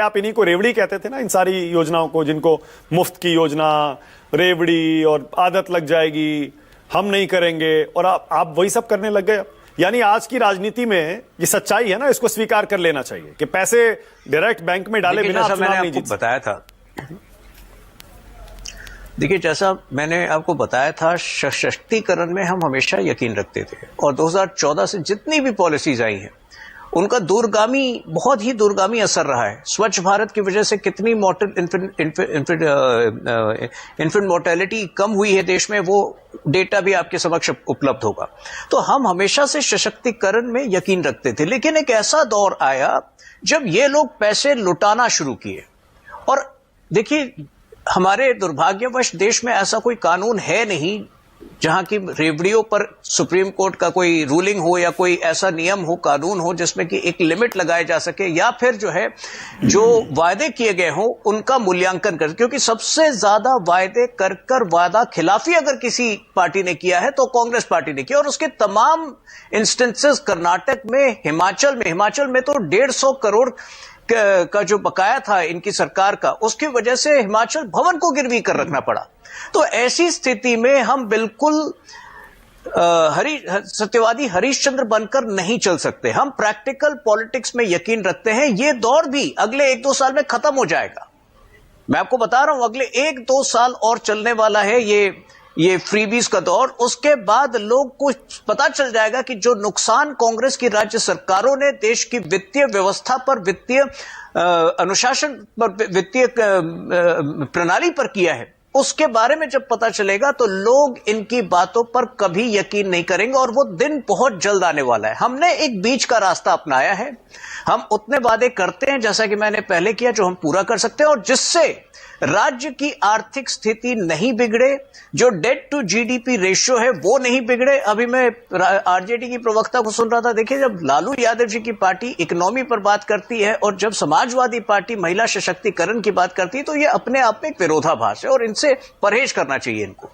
आप इन्हीं को रेवड़ी कहते थे ना, इन सारी योजनाओं को, जिनको मुफ्त की योजना, रेवड़ी और आदत लग जाएगी, हम नहीं करेंगे, और आप वही सब करने लग गए। यानी आज की राजनीति में ये सच्चाई है ना, इसको स्वीकार कर लेना चाहिए कि पैसे डायरेक्ट बैंक में डाले बिना आप चुनाव नहीं जीत सकते। बताया था, देखिए जैसा मैंने आपको बताया था, सशक्तिकरण में हम हमेशा यकीन रखते थे, और 2014 से जितनी भी पॉलिसीज आई हैं उनका दूरगामी, बहुत ही दूरगामी असर रहा है। स्वच्छ भारत की वजह से कितनी इन्फेंट मोर्टेलिटी कम हुई है देश में, वो डेटा भी आपके समक्ष उपलब्ध होगा। तो हम हमेशा से सशक्तिकरण में यकीन रखते थे, लेकिन एक ऐसा दौर आया जब ये लोग पैसे लुटाना शुरू किए। और देखिए, हमारे दुर्भाग्यवश देश में ऐसा कोई कानून है नहीं जहां की रेवड़ियों पर सुप्रीम कोर्ट का कोई रूलिंग हो या कोई ऐसा नियम हो, कानून हो जिसमें कि एक लिमिट लगाया जा सके, या फिर जो है जो वायदे किए गए हों उनका मूल्यांकन कर। क्योंकि सबसे ज्यादा वायदे कर वादा खिलाफी अगर किसी पार्टी ने किया है तो कांग्रेस पार्टी ने किया, और उसके तमाम इंस्टेंसेस कर्नाटक में, हिमाचल में तो 150 करोड़ का जो बकाया था इनकी सरकार का, उसकी वजह से हिमाचल भवन को गिरवी कर रखना पड़ा। तो ऐसी स्थिति में हम बिल्कुल सत्यवादी हरीशचंद्र बनकर नहीं चल सकते। हम प्रैक्टिकल पॉलिटिक्स में यकीन रखते हैं। ये दौर भी अगले 1-2 साल में खत्म हो जाएगा। मैं आपको बता रहा हूं, अगले 1-2 साल और चलने वाला है ये फ्रीबीज का दौर। उसके बाद लोग को पता चल जाएगा कि जो नुकसान कांग्रेस की राज्य सरकारों ने देश की वित्तीय व्यवस्था पर, वित्तीय अनुशासन पर, वित्तीय प्रणाली पर किया है, उसके बारे में जब पता चलेगा तो लोग इनकी बातों पर कभी यकीन नहीं करेंगे, और वो दिन बहुत जल्द आने वाला है। हमने एक बीच का रास्ता अपनाया है। हम उतने वादे करते हैं, जैसा कि मैंने पहले किया, जो हम पूरा कर सकते हैं, और जिससे राज्य की आर्थिक स्थिति नहीं बिगड़े, जो डेट टू जीडीपी रेशियो है वो नहीं बिगड़े। अभी मैं आरजेडी की प्रवक्ता को सुन रहा था, देखिए जब लालू यादव जी की पार्टी इकोनॉमी पर बात करती है और जब समाजवादी पार्टी महिला सशक्तिकरण की बात करती है, तो ये अपने आप में एक विरोधाभास है, और इनसे परहेज करना चाहिए इनको।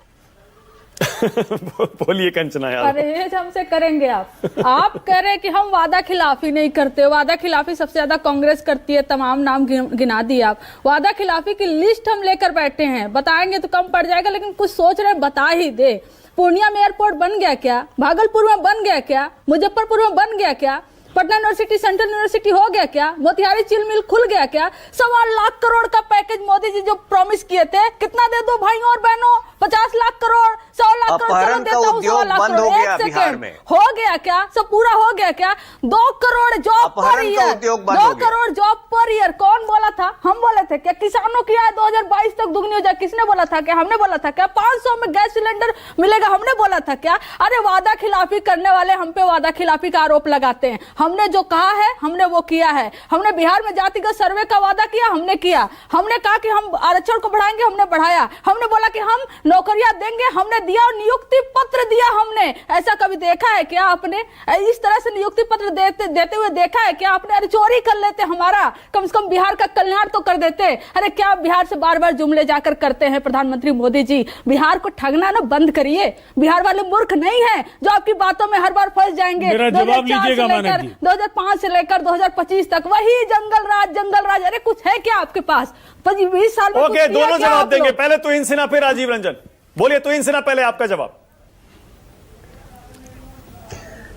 बोलिए कंचना यार। परहेज हमसे करेंगे आप कह रहे हैं कि हम वादा खिलाफी नहीं करते। वादा खिलाफी सबसे ज्यादा कांग्रेस करती है, तमाम नाम गिना दिए आप। वादा खिलाफी की लिस्ट हम लेकर बैठे हैं, बताएंगे तो कम पड़ जाएगा, लेकिन कुछ सोच रहे बता ही दे। पूर्णिया में एयरपोर्ट बन गया क्या? भागलपुर में बन गया क्या? मुजफ्फरपुर में बन गया क्या? पटना यूनिवर्सिटी सेंट्रल यूनिवर्सिटी हो गया क्या? मोतिहारी चिल मिल खुल गया क्या? 1.25 लाख करोड़ का पैकेज मोदी जी जो प्रॉमिस किए थे, कितना दे दो भाइयों और बहनों? 50 लाख करोड़, 100 लाख करोड़ अपहरण का उद्योग बंद हो गया बिहार में। हो गया क्या? सब पूरा हो गया क्या? 2 crore job per year, 2 crore job per year. कौन बोला था? हम बोले थे क्या किसानों की आय 2022 तक दुगनी हो जाए? किसने बोला था क्या? हमने बोला था क्या? 500 में गैस सिलेंडर मिलेगा? हमने बोला था क्या? अरे वादा खिलाफी करने वाले हम पे वादा खिलाफी का आरोप लगाते हैं। हमने जो कहा है हमने वो किया है। हमने बिहार में जातिगत सर्वे का वादा किया, हमने किया। हमने कहा कि हम आरक्षण को बढ़ाएंगे, हमने बढ़ाया। हमने बोला कि हम नौकरियां देंगे, हमने दिया, और नियुक्ति पत्र दिया हमने। ऐसा कभी देखा है क्या आपने? इस तरह से नियुक्ति पत्र देते हुए देखा है क्या आपने? अरे चोरी कर लेते हमारा, कम से कम बिहार का कल्याण तो कर देते। अरे क्या बिहार से बार बार जुमले जाकर करते हैं प्रधानमंत्री मोदी जी? बिहार को ठगना ना बंद करिए। बिहार वाले मूर्ख नहीं है जो आपकी बातों में हर बार फंस जाएंगे। 2005 से लेकर 2025 तक वही जंगल राज। अरे कुछ है क्या आपके पास? 20 साल में ओके, दोनों जवाब देंगे। पहले तुहिन सिन्हा फिर राजीव रंजन। बोलिए तुहिन सिन्हा, पहले आपका जवाब।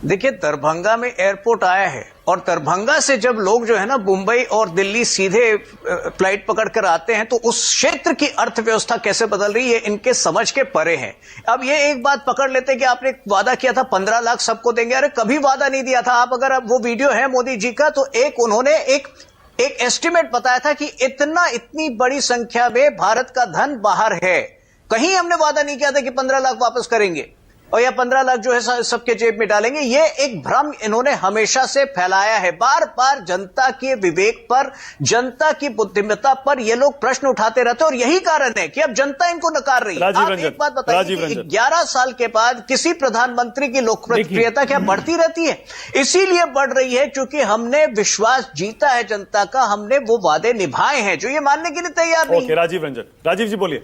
देखिए, दरभंगा में एयरपोर्ट आया है, और दरभंगा से जब लोग जो है ना मुंबई और दिल्ली सीधे फ्लाइट पकड़कर आते हैं, तो उस क्षेत्र की अर्थव्यवस्था कैसे बदल रही है इनके समझ के परे है। अब ये एक बात पकड़ लेते हैं कि आपने वादा किया था 15 लाख सबको देंगे। अरे कभी वादा नहीं दिया था। आप अगर वो वीडियो है मोदी जी का, तो उन्होंने एक एस्टिमेट बताया था कि इतनी बड़ी संख्या में भारत का धन बाहर है। कहीं हमने वादा नहीं किया था कि 15 लाख वापस करेंगे और या 15 लाख जो है सबके जेब में डालेंगे। ये एक भ्रम इन्होंने हमेशा से फैलाया है। बार बार जनता के विवेक पर, जनता की बुद्धिमत्ता पर ये लोग प्रश्न उठाते रहते हैं, और यही कारण है कि अब जनता इनको नकार रही है। आप एक बात बताइए, 11 साल के बाद किसी प्रधानमंत्री की लोकप्रियता क्या बढ़ती रहती है? इसीलिए बढ़ रही है क्योंकि हमने विश्वास जीता है जनता का, हमने वो वादे निभाए हैं जो ये मानने के लिए तैयार नहीं। राजीव जी बोलिए।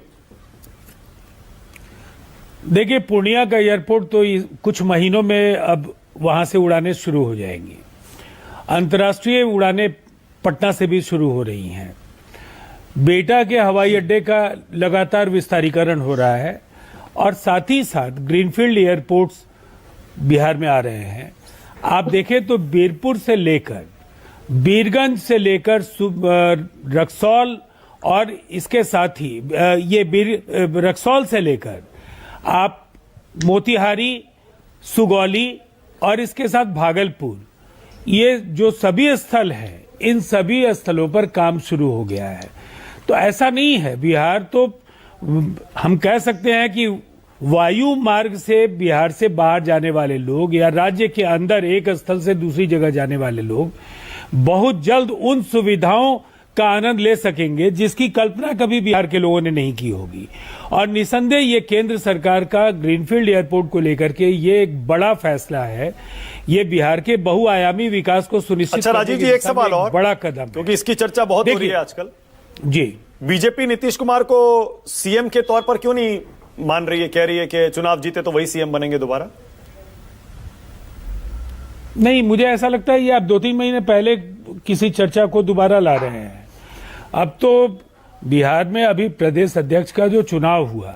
देखिए, पूर्णिया का एयरपोर्ट तो कुछ महीनों में अब वहां से उड़ानें शुरू हो जाएंगी। अंतर्राष्ट्रीय उड़ानें पटना से भी शुरू हो रही हैं। बेटा के हवाई अड्डे का लगातार विस्तारीकरण हो रहा है और साथ ही साथ ग्रीनफील्ड एयरपोर्ट्स बिहार में आ रहे हैं। आप देखें तो बीरपुर से लेकर बीरगंज से लेकर रक्सौल और इसके साथ ही रक्सौल से लेकर आप मोतिहारी, सुगौली और इसके साथ भागलपुर, ये जो सभी स्थल हैं, इन सभी स्थलों पर काम शुरू हो गया है। तो ऐसा नहीं है, बिहार तो हम कह सकते हैं कि वायु मार्ग से बिहार से बाहर जाने वाले लोग या राज्य के अंदर एक स्थल से दूसरी जगह जाने वाले लोग बहुत जल्द उन सुविधाओं का आनंद ले सकेंगे जिसकी कल्पना कभी बिहार के लोगों ने नहीं की होगी। और निसंदेह ये केंद्र सरकार का ग्रीनफील्ड एयरपोर्ट को लेकर के ये एक बड़ा फैसला है। ये बिहार के बहुआयामी विकास को सुनिश्चित अच्छा राजीव जी, एक सवाल और, बड़ा कदम, क्योंकि इसकी चर्चा बहुत हो रही है आजकल जी। बीजेपी नीतीश कुमार को सीएम के तौर पर क्यों नहीं मान रही है, कह रही है कि चुनाव जीते तो वही सीएम बनेंगे दोबारा? नहीं, मुझे ऐसा लगता है ये आप 2-3 महीने पहले किसी चर्चा को दोबारा ला रहे हैं। अब तो बिहार में अभी प्रदेश अध्यक्ष का जो चुनाव हुआ,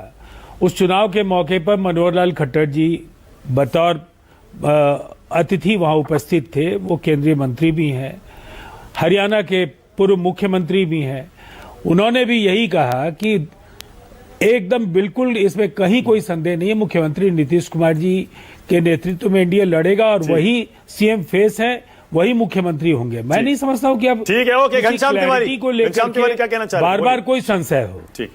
उस चुनाव के मौके पर मनोहर लाल खट्टर जी बतौर अतिथि वहां उपस्थित थे। वो केंद्रीय मंत्री भी हैं, हरियाणा के पूर्व मुख्यमंत्री भी हैं। उन्होंने भी यही कहा कि एकदम बिल्कुल इसमें कहीं कोई संदेह नहीं है, मुख्यमंत्री नीतीश कुमार जी के नेतृत्व में एनडीए लड़ेगा और वही सीएम फेस है, वही मुख्यमंत्री होंगे। मैं नहीं समझता हूं कि अब ठीक है, ओके, घनश्याम तिवारी को लेकर क्या कहना चाह रहे हैं? बार-बार कोई संशय हो। ठीक।